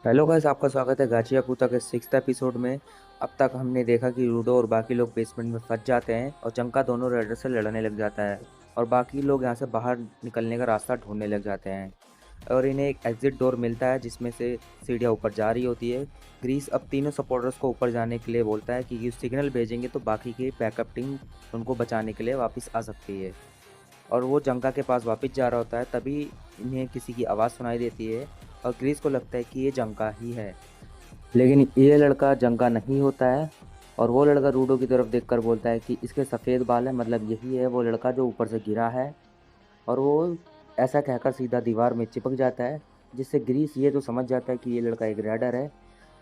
Hello guys, आपका स्वागत है गाचिया पूता के 6th एपिसोड में। अब तक हमने देखा कि रूडो और बाकी लोग बेसमेंट में फंस जाते हैं और जंका दोनों रेडर से लड़ने लग जाता है और बाकी लोग यहाँ से बाहर निकलने का रास्ता ढूंढने लग जाते हैं और इन्हें एक एग्जिट डोर मिलता है जिसमें से सीढ़ियाँ ऊपर जा रही होती है। ग्रीस अब तीनों सपोर्टर्स को ऊपर जाने के लिए बोलता है कि ये सिग्नल भेजेंगे तो बाकी की बैकअप टीम उनको बचाने के लिए वापस आ सकती है। और वो जंका के पास वापस जा रहा होता है, तभी इन्हें किसी की आवाज़ सुनाई देती है और ग्रीस को लगता है कि ये जंका ही है। लेकिन ये लड़का जंका नहीं होता है और वो लड़का रूडो की तरफ देखकर बोलता है कि इसके सफ़ेद बाल है, मतलब यही है वो लड़का जो ऊपर से गिरा है। और वो ऐसा कहकर सीधा दीवार में चिपक जाता है, जिससे ग्रीस ये तो समझ जाता है कि ये लड़का एक रेडर है।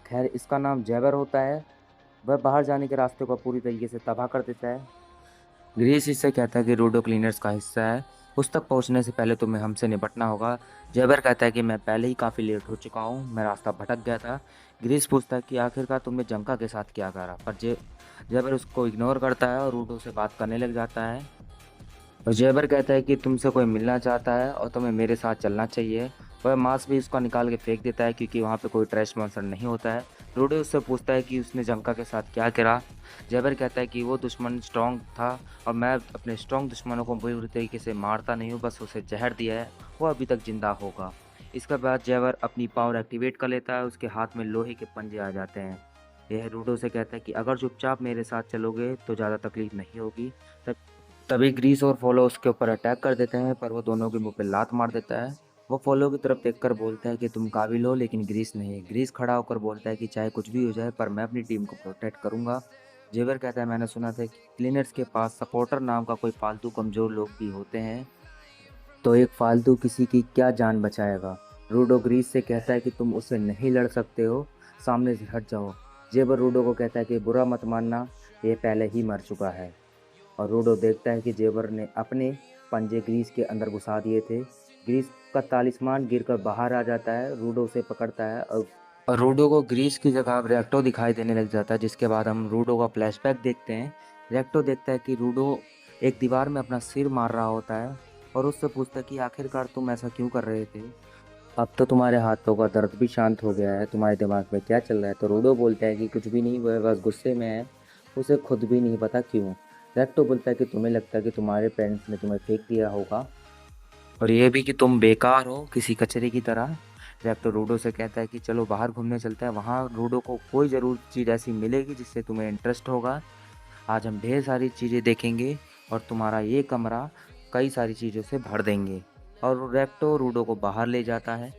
खैर, इसका नाम जैबर होता है। वह बाहर जाने के रास्ते को पूरी तरीके से तबाह कर देता है। ग्रीस इससे कहता है कि रूडो क्लीनर्स का हिस्सा है, उस तक पहुंचने से पहले तुम्हें हमसे निपटना होगा। जैबर कहता है कि मैं पहले ही काफ़ी लेट हो चुका हूं, मैं रास्ता भटक गया था। ग्रीस पूछता है कि आखिरकार तुमने जंका के साथ क्या करा, पर जैबर उसको इग्नोर करता है और रूडो से बात करने लग जाता है। और जैबर कहता है कि तुमसे कोई मिलना चाहता है और तुम्हें मेरे साथ चलना चाहिए। वह मांस भी उसका निकाल के फेंक देता है क्योंकि वहाँ पे कोई ट्रैश मॉन्स्टर नहीं होता है। रूडो उससे पूछता है कि उसने जंका के साथ क्या करा। जैबर कहता है कि वो दुश्मन स्ट्रॉन्ग था और मैं अपने स्ट्रॉन्ग दुश्मनों को बुरी तरीके से मारता नहीं हूँ, बस उसे जहर दिया है, वो अभी तक जिंदा होगा। इसके बाद जैबर अपनी पावर एक्टिवेट कर लेता है, उसके हाथ में लोहे के पंजे आ जाते हैं। यह रूडो से कहता है कि अगर चुपचाप मेरे साथ चलोगे तो ज़्यादा तकलीफ नहीं होगी। तभी ग्रीस और फॉलो उसके ऊपर अटैक कर देते हैं, पर वो दोनों के मुंह पे लात मार देता है। वो फॉलो की तरफ देखकर बोलता है कि तुम काबिल हो, लेकिन ग्रीस नहीं। ग्रीस खड़ा होकर बोलता है कि चाहे कुछ भी हो जाए पर मैं अपनी टीम को प्रोटेक्ट करूंगा। जेवर कहता है मैंने सुना था कि क्लीनर्स के पास सपोर्टर नाम का कोई फालतू कमजोर लोग भी होते हैं, तो एक फालतू किसी की क्या जान बचाएगा। रूडो ग्रीस से कहता है कि तुम उससे नहीं लड़ सकते हो, सामने से हट जाओ। जेबर रूडो को कहता है कि बुरा मत मानना, ये पहले ही मर चुका है। और रूडो देखता है कि जेबर ने अपने पंजे ग्रीस के अंदर घुसा दिए थे। ग्रीस का तालिस्मान गिरकर बाहर आ जाता है। रूडो उसे पकड़ता है और रूडो को ग्रीस की जगह रेक्टो दिखाई देने लग जाता है, जिसके बाद हम रूडो का फ्लैशबैक देखते हैं। रेक्टो देखता है कि रूडो एक दीवार में अपना सिर मार रहा होता है और उससे पूछता है कि आखिरकार तुम ऐसा क्यों कर रहे थे। अब तो तुम्हारे हाथों का दर्द भी शांत हो गया है, तुम्हारे दिमाग में क्या चल रहा है। तो रूडो बोलता है कि कुछ भी नहीं, वह बस गुस्से में है, उसे खुद भी नहीं पता क्यों। रेक्टो बोलता है कि तुम्हें लगता है कि तुम्हारे पेरेंट्स ने तुम्हें फेंक दिया होगा और ये भी कि तुम बेकार हो, किसी कचरे की तरह। रेक्टो रूडो से कहता है कि चलो बाहर घूमने चलते हैं, वहाँ रूडो को कोई ज़रूर चीज़ ऐसी मिलेगी जिससे तुम्हें इंटरेस्ट होगा। आज हम ढेर सारी चीज़ें देखेंगे और तुम्हारा ये कमरा कई सारी चीज़ों से भर देंगे। और रेक्टो रूडो को बाहर ले जाता है।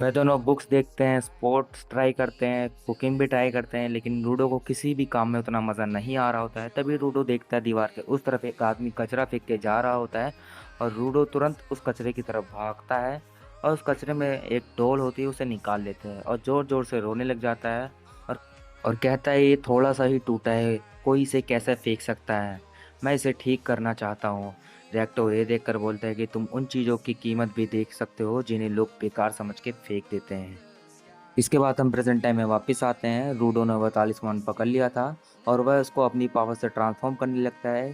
वह दोनों बुक्स देखते हैं, स्पोर्ट्स ट्राई करते हैं, कुकिंग भी ट्राई करते हैं, लेकिन रूडो को किसी भी काम में उतना मज़ा नहीं आ रहा होता है। तभी रूडो देखता है दीवार के उस तरफ एक आदमी कचरा फेंक के जा रहा होता है और रूडो तुरंत उस कचरे की तरफ भागता है और उस कचरे में एक डॉल होती है, उसे निकाल लेते हैं और ज़ोर ज़ोर से रोने लग जाता है और और कहता है ये थोड़ा सा ही टूटा है, कोई इसे कैसे फेंक सकता है, मैं इसे ठीक करना चाहता हूँ। रिएक्टर ये देखकर बोलता है कि तुम उन चीज़ों की कीमत भी देख सकते हो जिन्हें लोग बेकार समझ के फेंक देते हैं। इसके बाद हम प्रेजेंट टाइम में वापस आते हैं। रूडो ने वह तालिस्मान पकड़ लिया था और वह उसको अपनी पावर से ट्रांसफॉर्म करने लगता है।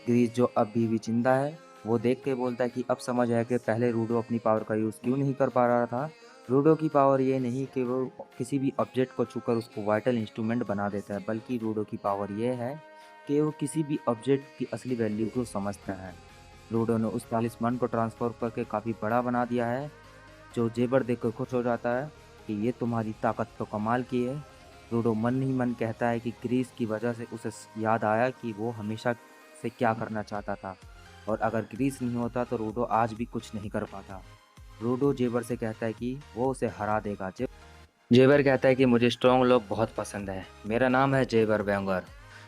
ग्रीस जो अभी भी जिंदा है, वो देख के बोलता है कि अब समझ आया कि पहले रूडो अपनी पावर का यूज़ क्यों नहीं कर पा रहा था। रूडो की पावर ये नहीं कि वो किसी भी ऑब्जेक्ट को छूकर उसको वाइटल इंस्ट्रूमेंट बना देता है, बल्कि रूडो की पावर ये है कि वो किसी भी ऑब्जेक्ट की असली वैल्यू को समझता है। रूडो ने उस तालिस्मान को ट्रांसफर करके काफ़ी बड़ा बना दिया है, जो जेबर देखकर खुश हो जाता है कि ये तुम्हारी ताकत तो कमाल की है। रूडो मन ही मन कहता है कि ग्रीस की वजह से उसे याद आया कि वो हमेशा से क्या करना चाहता था और अगर ग्रीस नहीं होता तो रूडो आज भी कुछ नहीं कर पाता। रूडो जेबर से कहता है कि वो उसे हरा देगा। जेबर कहता है कि मुझे स्ट्रॉन्ग लोग बहुत पसंद है, मेरा नाम है जेबर वेंगर,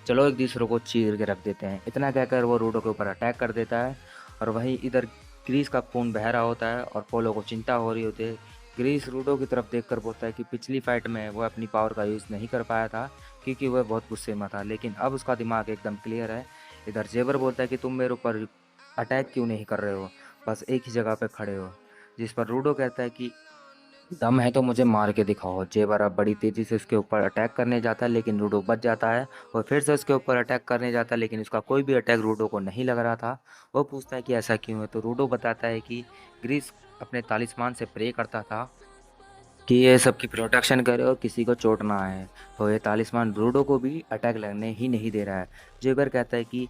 चलो एक दूसरे को चीर के रख देते हैं। इतना कहकर वो रूडो के ऊपर अटैक कर देता है और वहीं इधर ग्रीस का खून बह रहा होता है और पोलो को चिंता हो रही होती है। ग्रीस रूडो की तरफ देखकर बोलता है कि पिछली फाइट में वह अपनी पावर का यूज़ नहीं कर पाया था क्योंकि वह बहुत गुस्से में था, लेकिन अब उसका दिमाग एकदम क्लियर है। इधर जेबर बोलता है कि तुम मेरे ऊपर अटैक क्यों नहीं कर रहे हो, बस एक ही जगह पे खड़े हो। जिस पर रूडो कहता है कि दम है तो मुझे मार के दिखाओ। जेबर अब बड़ी तेजी से उसके ऊपर अटैक करने जाता है, लेकिन रूडो बच जाता है और फिर से उसके ऊपर अटैक करने जाता है, लेकिन उसका कोई भी अटैक रूडो को नहीं लग रहा था। वो पूछता है कि ऐसा क्यों है, तो रूडो बताता है कि ग्रीस अपने तालिस्मान से प्रे करता था कि ये सबकी प्रोटेक्शन करे और किसी को चोट ना आए। तो ये तालिस्मान रूडो को भी अटैक लगने ही नहीं दे रहा है। जेबर कहता है कि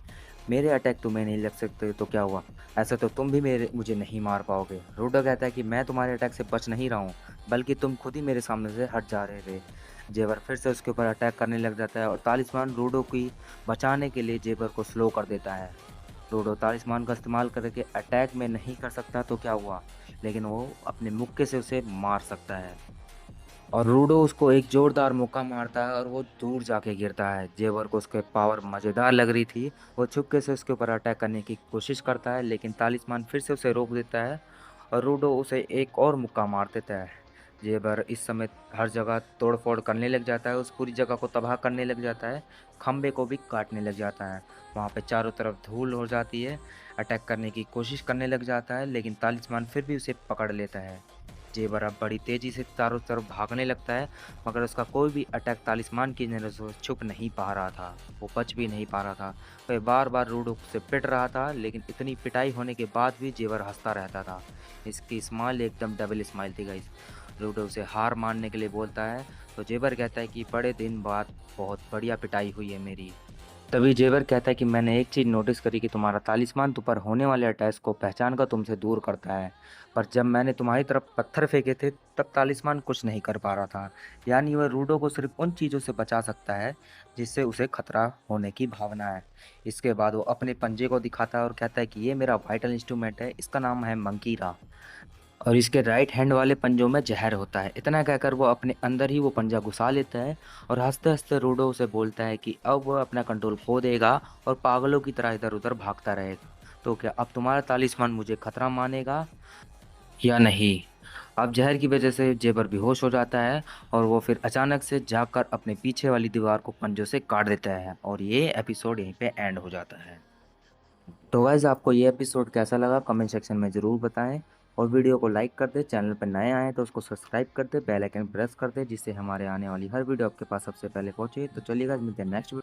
मेरे अटैक तुम्हें नहीं लग सकते तो क्या हुआ, ऐसा तो तुम भी मुझे नहीं मार पाओगे। रूडो कहता है कि मैं तुम्हारे अटैक से बच नहीं रहा हूँ, बल्कि तुम खुद ही मेरे सामने से हट जा रहे थे। जेबर फिर से उसके ऊपर अटैक करने लग जाता है और तालिस्मान रूडो की बचाने के लिए जेबर को स्लो कर देता है। रूडो तालिस्मान का इस्तेमाल करके अटैक में नहीं कर सकता तो क्या हुआ, लेकिन वो अपने मुक्के से उसे मार सकता है। और रूडो उसको एक जोरदार मुक्का मारता है और वो दूर जाके गिरता है। जेवर को उसके पावर मज़ेदार लग रही थी। वो छुपके से उसके ऊपर अटैक करने की कोशिश करता है, लेकिन तालिस्मान फिर से उसे रोक देता है और रूडो उसे एक और मुक्का मार देता है। जेबर इस समय हर जगह तोड़ फोड़ करने लग जाता है, उस पूरी जगह को तबाह करने लग जाता है, खंबे को भी काटने लग जाता है। वहाँ पे चारों तरफ धूल हो जाती है। अटैक करने की कोशिश करने लग जाता है, लेकिन तालिस्मान फिर भी उसे पकड़ लेता है। जेबर अब बड़ी तेजी से चारों तरफ भागने लगता है, मगर उसका कोई भी अटैक तालिस्मान की नज़रों से छुप नहीं पा रहा था। वो बच भी नहीं पा रहा था। वह बार बार रूडो से पिट रहा था, लेकिन इतनी पिटाई होने के बाद भी जेबर हंसता रहता था। इसकी स्माइल एकदम डबल स्माइल थी गाइस। रूडो उसे हार मानने के लिए बोलता है, तो जेबर कहता है कि बड़े दिन बाद बहुत बढ़िया पिटाई हुई है मेरी। तभी जेवर कहता है कि मैंने एक चीज़ नोटिस करी कि तुम्हारा तालिस्मान तुम पर होने वाले अटैक्स को पहचान कर तुमसे दूर करता है, पर जब मैंने तुम्हारी तरफ पत्थर फेंके थे तब तालिस्मान कुछ नहीं कर पा रहा था। यानी वह रूडो को सिर्फ उन चीज़ों से बचा सकता है जिससे उसे खतरा होने की भावना है। इसके बाद वो अपने पंजे को दिखाता है और कहता है कि ये मेरा वाइटल इंस्ट्रूमेंट है, इसका नाम है मंकीरा, और इसके राइट हैंड वाले पंजों में जहर होता है। इतना कहकर वो अपने अंदर ही वो पंजा घुसा लेता है और हंसते हंसते रूडो उसे बोलता है कि अब वह अपना कंट्रोल खो देगा और पागलों की तरह इधर उधर भागता रहेगा। तो क्या अब तुम्हारा तालिस्मान मुझे खतरा मानेगा या नहीं? अब जहर की वजह से जेबर बेहोश हो जाता है और वो फिर अचानक से जागकर अपने पीछे वाली दीवार को पंजों से काट देता है और ये एपिसोड यहीं पे एंड हो जाता है। तो गाइस आपको ये एपिसोड कैसा लगा कमेंट सेक्शन में ज़रूर बताएं, और वीडियो को लाइक कर दे, चैनल पर नए आए तो उसको सब्सक्राइब कर दे, बेल आइकन प्रेस कर दे, जिससे हमारे आने वाली हर वीडियो आपके पास सबसे पहले पहुंचे। तो चलिए गाइस मिलते हैं नेक्स्ट